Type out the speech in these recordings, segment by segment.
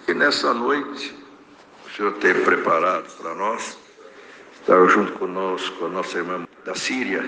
E nessa noite, o Senhor teve preparado para nós, estar junto conosco, a nossa irmã da Síria.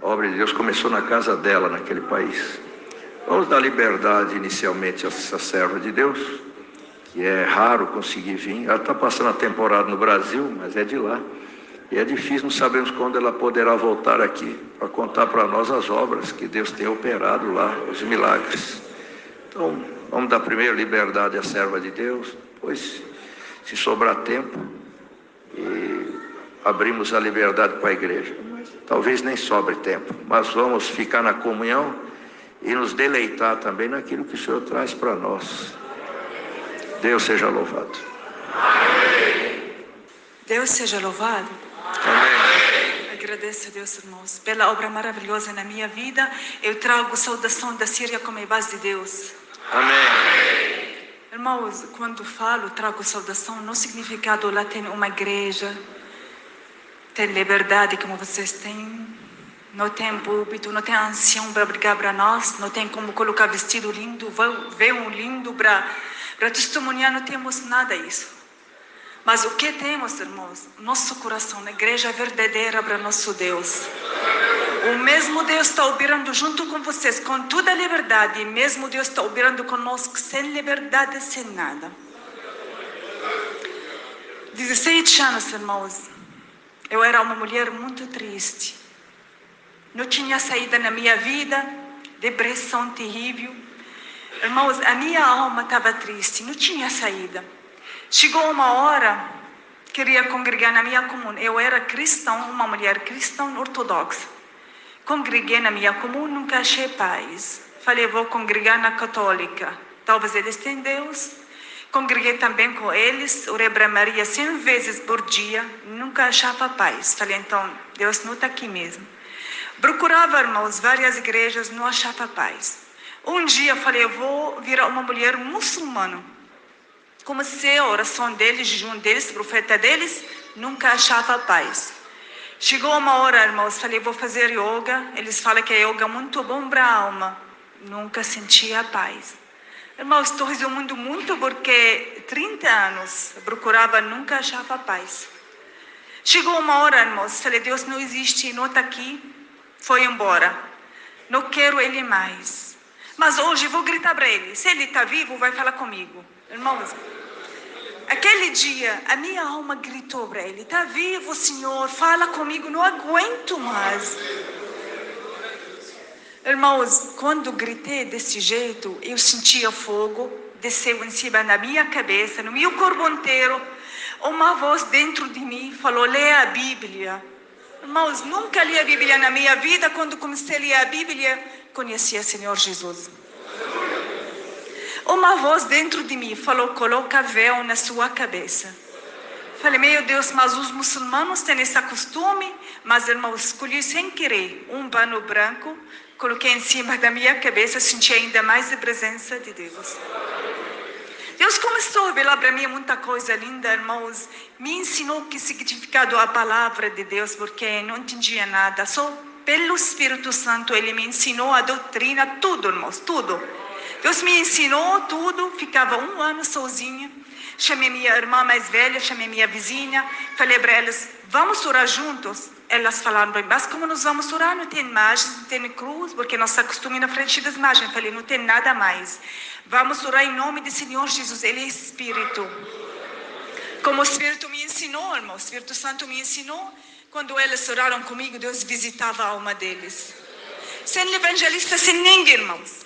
A obra de Deus começou na casa dela, naquele país. Vamos dar liberdade inicialmente a essa serva de Deus, que é raro conseguir vir. Ela está passando a temporada no Brasil, mas é de lá. E é difícil, não sabemos quando ela poderá voltar aqui, para contar para nós as obras que Deus tem operado lá, os milagres. Então, vamos dar primeiro liberdade à serva de Deus, depois, se sobrar tempo, e abrimos a liberdade para a igreja. Talvez nem sobre tempo, mas vamos ficar na comunhão e nos deleitar também naquilo que o Senhor traz para nós. Deus seja louvado. Deus seja louvado. Amém. Agradeço a Deus, irmãos, pela obra maravilhosa na minha vida. Eu trago saudação da Síria como a base de Deus. Amém. Irmãos, quando falo, trago saudação, no significado lá tem uma igreja, tem liberdade como vocês têm, não tem púlpito, não tem ancião para brigar para nós, não tem como colocar vestido lindo, véu lindo para testemunhar, não temos nada disso. Mas o que temos, irmãos? Nosso coração, a igreja verdadeira para nosso Deus. O mesmo Deus está operando junto com vocês, com toda a liberdade. E mesmo Deus está operando conosco, sem liberdade, sem nada. 16 anos, irmãos. Eu era uma mulher muito triste. Não tinha saída na minha vida, depressão terrível. Irmãos, a minha alma estava triste, não tinha saída. Chegou uma hora, queria congregar na minha comuna. Eu era cristã, uma mulher cristã ortodoxa. Congreguei na minha comuna, nunca achei paz. Falei, vou congregar na católica. Talvez eles tenham Deus. Congreguei também com eles, orei para Maria 100 vezes por dia, nunca achava paz. Falei, então, Deus não está aqui mesmo. Procurava, irmãos, várias igrejas, não achava paz. Um dia, falei, eu vou virar uma mulher muçulmana. Comecei a oração deles, jejum deles, profeta deles, nunca achava paz. Chegou uma hora, irmãos, falei, vou fazer yoga. Eles falam que a yoga é muito bom para a alma. Nunca sentia paz. Irmãos, estou resumindo muito porque 30 anos procurava, nunca achava paz. Chegou uma hora, irmãos, falei, Deus não existe, não está aqui. Foi embora. Não quero ele mais. Mas hoje vou gritar para ele. Se ele está vivo, vai falar comigo. Irmãos, aquele dia, a minha alma gritou para ele, está vivo, Senhor, fala comigo, não aguento mais. Irmãos, quando gritei desse jeito, eu sentia fogo, desceu em cima da minha cabeça, no meu corpo inteiro. Uma voz dentro de mim falou, leia a Bíblia. Irmãos, nunca li a Bíblia na minha vida. Quando comecei a ler a Bíblia, conheci o Senhor Jesus. Uma voz dentro de mim falou, coloca véu na sua cabeça. Falei, meu Deus, mas os muçulmanos têm esse costume. Mas, irmãos, escolhi sem querer um pano branco, coloquei em cima da minha cabeça, senti ainda mais a presença de Deus. Deus começou a revelar para mim muita coisa linda, irmãos. Me ensinou o que significado a palavra de Deus, porque não entendia nada. Só pelo Espírito Santo, Ele me ensinou a doutrina, tudo, irmãos, tudo. Deus me ensinou tudo, ficava 1 ano sozinha. Chamei minha irmã mais velha, chamei minha vizinha, falei para elas, vamos orar juntos? Elas falaram, mas como nós vamos orar? Não tem imagens, não tem cruz, porque nós acostumamos na frente das imagens. Falei, não tem nada mais. Vamos orar em nome do Senhor Jesus, Ele é Espírito. Como o Espírito me ensinou, irmão, o Espírito Santo me ensinou, quando elas oraram comigo, Deus visitava a alma deles. Sem evangelista, sem ninguém, irmãos.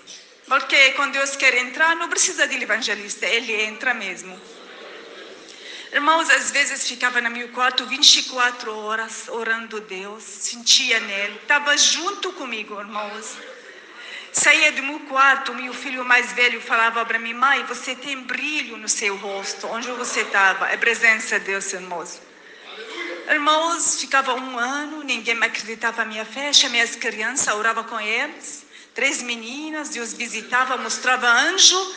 Porque quando Deus quer entrar, não precisa de evangelista, Ele entra mesmo. Irmãos, às vezes ficava no meu quarto 24 horas orando a Deus, sentia nele, estava junto comigo, irmãos. Saía do meu quarto, meu filho mais velho falava para mim, mãe, você tem brilho no seu rosto, onde você estava? É presença de Deus, irmãos. Irmãos, ficava 1 ano, ninguém me acreditava na minha fé, chamei as crianças, orava com eles, 3 meninas, Deus visitava, mostrava anjo.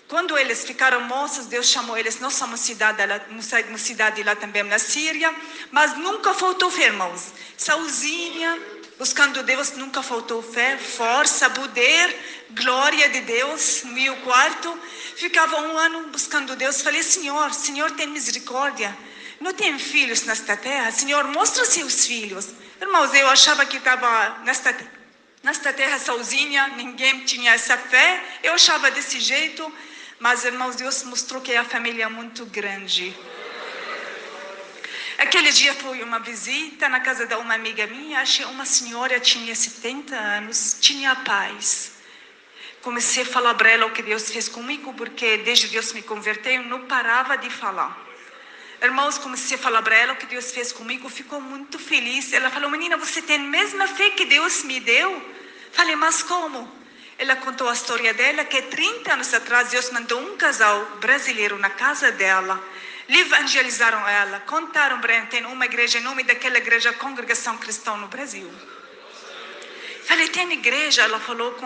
Quando eles ficaram moços, Deus chamou eles, nós somos cidade lá também na Síria, mas nunca faltou fé, irmãos. Sozinha, Buscando Deus, nunca faltou fé, força, poder, glória de Deus no meu quarto. Ficava 1 ano buscando Deus. Falei, Senhor tem misericórdia. Não tem filhos nesta terra. Senhor, mostra seus filhos. Irmãos, eu achava que estava nesta terra sozinha. Ninguém tinha essa fé. Eu achava desse jeito. Mas, irmãos, Deus mostrou que a família é muito grande. Aquele dia foi uma visita na casa de uma amiga minha. Achei uma senhora, tinha 70 anos, tinha paz. Comecei a falar para ela o que Deus fez comigo, porque desde que Deus me converteu, eu não parava de falar. Irmãos, comecei a falar para ela o que Deus fez comigo, ficou muito feliz. Ela falou, menina, você tem a mesma fé que Deus me deu? Falei, mas como? Ela contou a história dela, que 30 anos atrás, Deus mandou um casal brasileiro na casa dela. Evangelizaram ela, contaram para ela, tem uma igreja, em nome daquela igreja, Congregação Cristã no Brasil. Falei, tem igreja? Ela falou,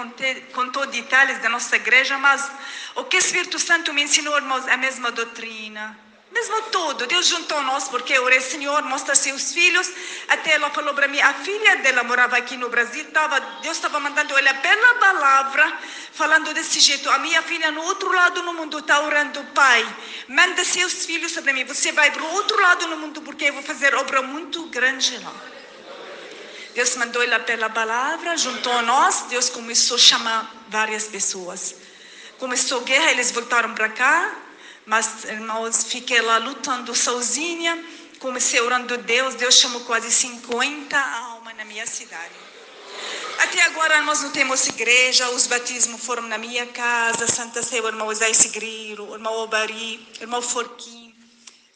contou detalhes da nossa igreja, mas o que o Espírito Santo me ensinou, irmãos, é a mesma doutrina. Mesmo tudo, Deus juntou nós, porque eu orei, Senhor, mostra seus filhos. Até ela falou para mim, a filha dela morava aqui no Brasil, Deus estava mandando ela pela palavra, falando desse jeito. A minha filha no outro lado do mundo está orando, Pai, manda seus filhos para mim. Você vai para o outro lado do mundo, porque eu vou fazer obra muito grande lá. Deus mandou ela pela palavra, juntou nós. Deus começou a chamar várias pessoas. Começou a guerra, eles voltaram para cá. Mas, irmãos, fiquei lá lutando sozinha. Comecei orando a Deus. Deus chamou quase 50 almas na minha cidade. Até agora nós não temos igreja. Os batismos foram na minha casa. Santa Sé, o irmão Zé Segreiro, o irmão Obari, o irmão Forquim,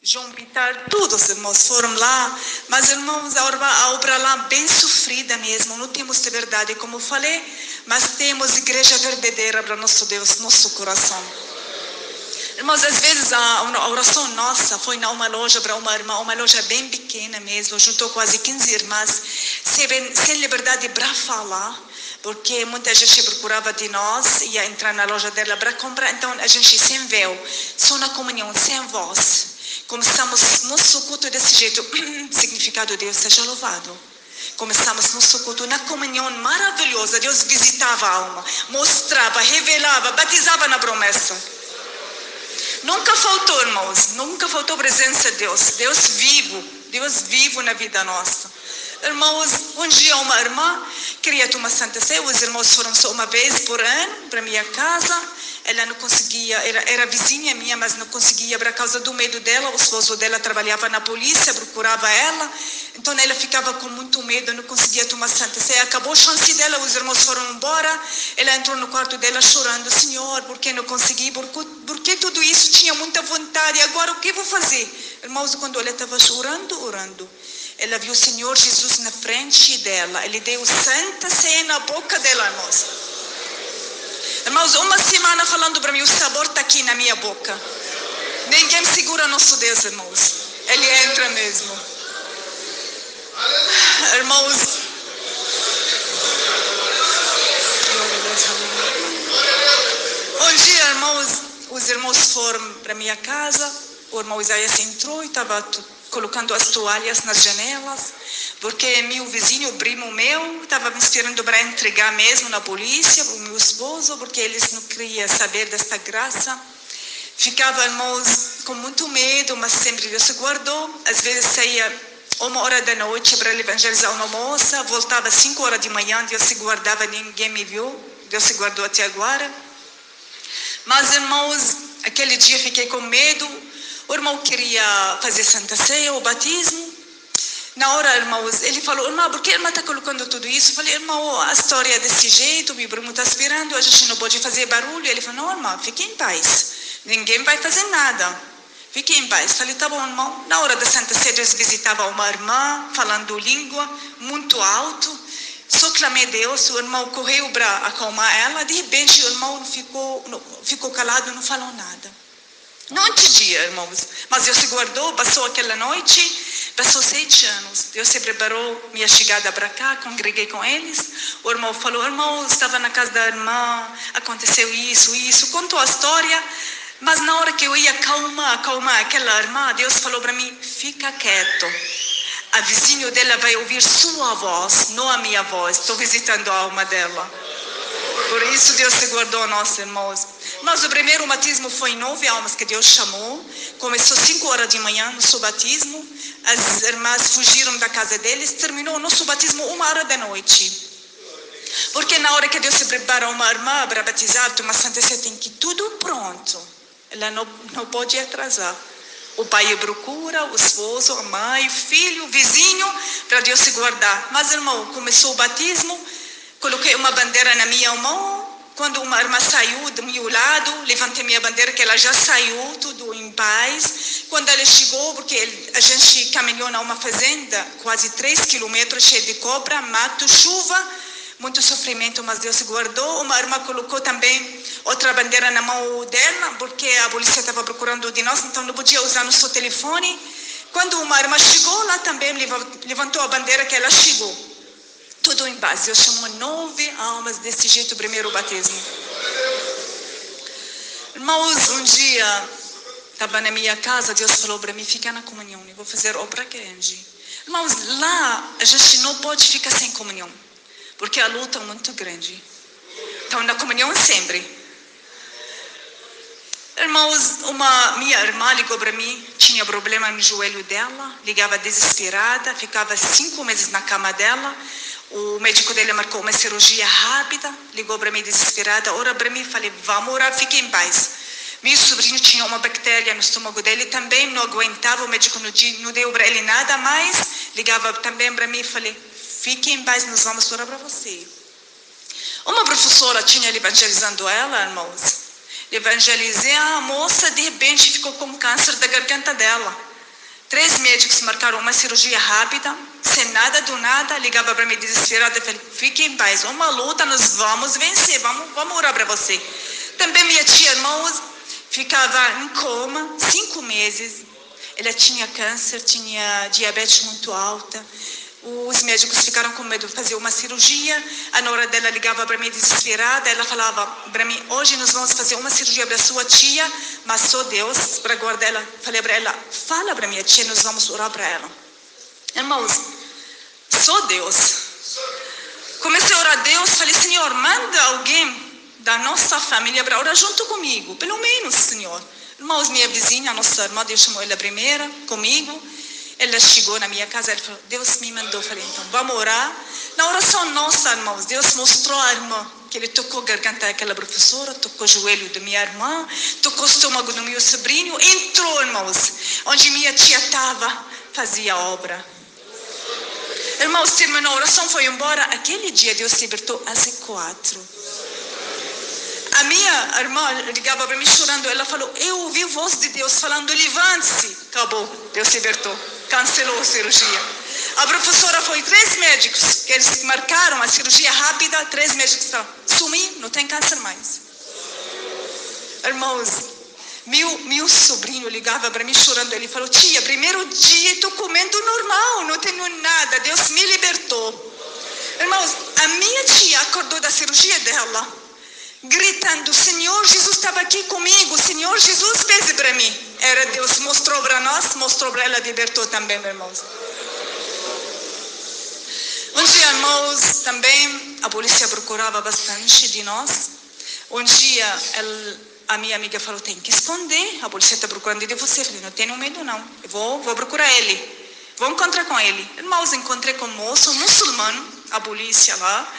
João Pitar, todos os irmãos foram lá. Mas, irmãos, a obra lá bem sofrida mesmo. Não temos de verdade, como eu falei. Mas temos igreja verdadeira para nosso Deus, nosso coração. Irmãos, às vezes a oração nossa foi numa loja para uma irmã, uma loja bem pequena mesmo, juntou quase 15 irmãs, sem liberdade para falar, porque muita gente procurava de nós, ia entrar na loja dela para comprar, então a gente sem véu, só na comunhão, sem voz. Começamos nosso culto desse jeito, significado Deus seja louvado. Começamos nosso culto na comunhão maravilhosa, Deus visitava a alma, mostrava, revelava, batizava na promessa. Nunca faltou, irmãos, nunca faltou a presença de Deus. Deus vivo na vida nossa. Irmãos, um dia uma irmã queria tomar Santa Sé, os irmãos foram só uma vez por ano para minha casa. Ela não conseguia, era vizinha minha, mas não conseguia por causa do medo dela. O esposo dela trabalhava na polícia, procurava ela. Então ela ficava com muito medo, não conseguia tomar Santa Sé. Acabou a chance dela, os irmãos foram embora. Ela entrou no quarto dela chorando. Senhor, por que não consegui? Por que tudo isso? Tinha muita vontade. Agora o que vou fazer? Irmãos, quando ela estava orando, ela viu o Senhor Jesus na frente dela. Ele deu Santa Sé na boca dela, irmãos. Irmãos, uma semana falando para mim, o sabor está aqui na minha boca. Ninguém segura nosso Deus, irmãos. Ele entra mesmo. Irmãos, um dia, irmãos, os irmãos foram para minha casa. O irmão Isaías entrou e estava colocando as toalhas nas janelas, porque meu vizinho, o primo meu, estava me esperando para entregar mesmo na polícia, o meu esposo, porque eles não queriam saber desta graça. Ficava, irmãos, com muito medo, mas sempre Deus se guardou. Às vezes saía 1h da noite para evangelizar uma moça, voltava 5h da manhã, Deus se guardava, ninguém me viu, Deus se guardou até agora. Mas, irmãos, aquele dia fiquei com medo. O irmão queria fazer Santa Sé, o batismo. Na hora, irmãos, ele falou, irmã, por que a irmã está colocando tudo isso? Eu falei, irmão, a história é desse jeito, meu primo está esperando, a gente não pode fazer barulho. Ele falou, não, irmã, fique em paz. Ninguém vai fazer nada. Fique em paz. Eu falei, tá bom, irmão. Na hora da Santa Sé, Deus visitava uma irmã, falando língua, muito alto. Só clamei a Deus, o irmão correu para acalmar ela. De repente, o irmão ficou calado, não falou nada. Não entendia, irmãos, mas Deus se guardou, passou aquela noite, passou 7 anos. Deus se preparou minha chegada para cá, congreguei com eles. O irmão falou, irmão, estava na casa da irmã, aconteceu isso, contou a história. Mas na hora que eu ia acalmar aquela irmã, Deus falou para mim, fica quieto. A vizinha dela vai ouvir sua voz, não a minha voz. Estou visitando a alma dela. Por isso Deus se guardou nós, irmãos. Mas o primeiro batismo foi 9 almas que Deus chamou. Começou 5 horas de manhã, nosso batismo. As irmãs fugiram da casa deles. Terminou o nosso batismo 1h da noite. Porque na hora que Deus se prepara uma irmã para batizar, uma santa ceia, tem que tudo pronto. Ela não pode atrasar. O pai procura, o esposo, a mãe, o filho, o vizinho, para Deus se guardar. Mas, irmão, começou o batismo, coloquei uma bandeira na minha mão. Quando uma irmã saiu do meu lado, levantei minha bandeira, que ela já saiu, tudo em paz. Quando ela chegou, porque a gente caminhou numa fazenda, quase 3 quilômetros, cheia de cobra, mato, chuva, muito sofrimento, mas Deus se guardou. Uma irmã colocou também outra bandeira na mão dela, porque a polícia estava procurando de nós, então não podia usar nosso telefone. Quando uma irmã chegou, lá também levantou a bandeira que ela chegou. Tudo em paz. Deus chamou 9 almas desse jeito, o primeiro batismo. Irmãos, um dia, estava na minha casa, Deus falou para mim, fica na comunhão, eu vou fazer obra grande. Irmãos, lá a gente não pode ficar sem comunhão, porque a luta é muito grande. Então, na comunhão sempre. Irmãos, minha irmã ligou para mim, tinha problema no joelho dela, ligava desesperada, ficava 5 meses na cama dela. O médico dele marcou uma cirurgia rápida, ligou para mim desesperada, ora para mim, falei, vamos orar, fique em paz. Meu sobrinho tinha uma bactéria no estômago dele, também não aguentava, o médico não deu para ele nada mais, ligava também para mim e falei, fique em paz, nós vamos orar para você. Uma professora tinha evangelizando ela, irmãos. Evangelizei, a moça de repente ficou com câncer da garganta dela. 3 médicos marcaram uma cirurgia rápida, sem nada do nada, ligava para mim desesperada e falei, fique em paz, uma luta, nós vamos vencer, vamos orar para você. Também minha tia, irmãos, ficava em coma 5 meses. Ela tinha câncer, tinha diabetes muito alta. Os médicos ficaram com medo de fazer uma cirurgia. A nora dela ligava para mim desesperada. Ela falava para mim, hoje nós vamos fazer uma cirurgia para sua tia, mas só Deus para guardar ela. Falei para ela, fala para minha tia, nós vamos orar para ela. Irmãos, só Deus. Comecei a orar a Deus, falei, Senhor, manda alguém da nossa família para orar junto comigo, pelo menos, Senhor. Irmãos, minha vizinha, a nossa irmã, Deus chamou ela primeira, comigo. Ela chegou na minha casa, ela falou, Deus me mandou. Falei, então, vamos orar. Na oração nossa, irmãos, Deus mostrou a irmã, que ele tocou a garganta daquela professora, tocou o joelho da minha irmã, tocou o estômago do meu sobrinho, entrou, irmãos, onde minha tia estava, fazia obra. Irmãos, terminou a oração, foi embora. Aquele dia, Deus libertou às 4. A minha irmã ligava para mim chorando, ela falou, eu ouvi a voz de Deus falando, levante-se. Acabou, Deus libertou, cancelou a cirurgia. A professora foi 3 médicos, que eles marcaram a cirurgia rápida, 3 médicos falaram, sumi, não tem câncer mais. Irmãos, meu sobrinho ligava para mim chorando, ele falou, tia, primeiro dia estou comendo normal, não tenho nada, Deus me libertou. Irmãos, a minha tia acordou da cirurgia dela, gritando, Senhor Jesus estava aqui comigo, Senhor Jesus fez para mim. Era Deus, mostrou para nós, mostrou para ela, libertou também, irmãos. Um dia, irmãos, também a polícia procurava bastante de nós. Um dia, a minha amiga falou, tem que esconder, a polícia está procurando de você. Eu falei, não tenho medo não, eu vou procurar ele, vou encontrar com ele. Irmãos, encontrei com um moço, um muçulmano, a polícia lá.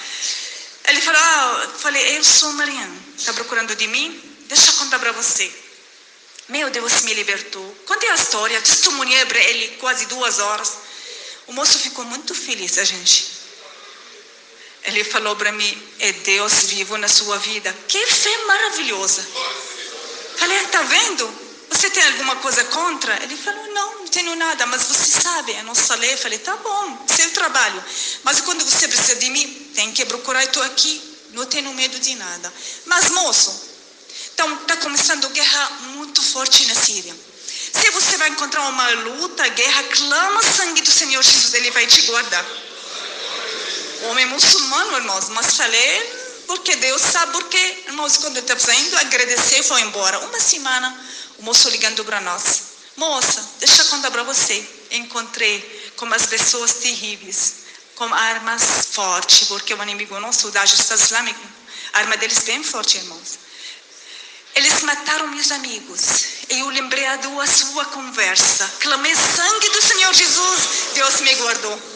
Ele falou, falei, eu sou Mariana, está procurando de mim? Deixa eu contar para você. Meu Deus me libertou. Contei a história, testemunhei para ele quase 2 horas. O moço ficou muito feliz, a gente. Ele falou para mim, é Deus vivo na sua vida. Que fé maravilhosa. Falei, está vendo? Você tem alguma coisa contra? Ele falou, não tenho nada, mas você sabe, a nossa lei. Eu falei, tá bom, seu trabalho. Mas quando você precisa de mim, tem que procurar, eu estou aqui, não tenho medo de nada. Mas, moço, então está começando guerra muito forte na Síria. Se você vai encontrar uma luta, guerra, clama o sangue do Senhor Jesus, Ele vai te guardar. Homem muçulmano, irmãos, mas falei, porque Deus sabe, porque, irmãos, quando eu estava saindo, agradecer e foi embora. Uma semana, o moço ligando para nós. Moça, deixa eu contar para você. Encontrei com as pessoas terríveis, com armas fortes, porque o inimigo nosso da Estado Islâmico, a arma deles bem forte, irmãos. Eles mataram meus amigos. E eu lembrei da sua conversa. Clamei sangue do Senhor Jesus. Deus me guardou.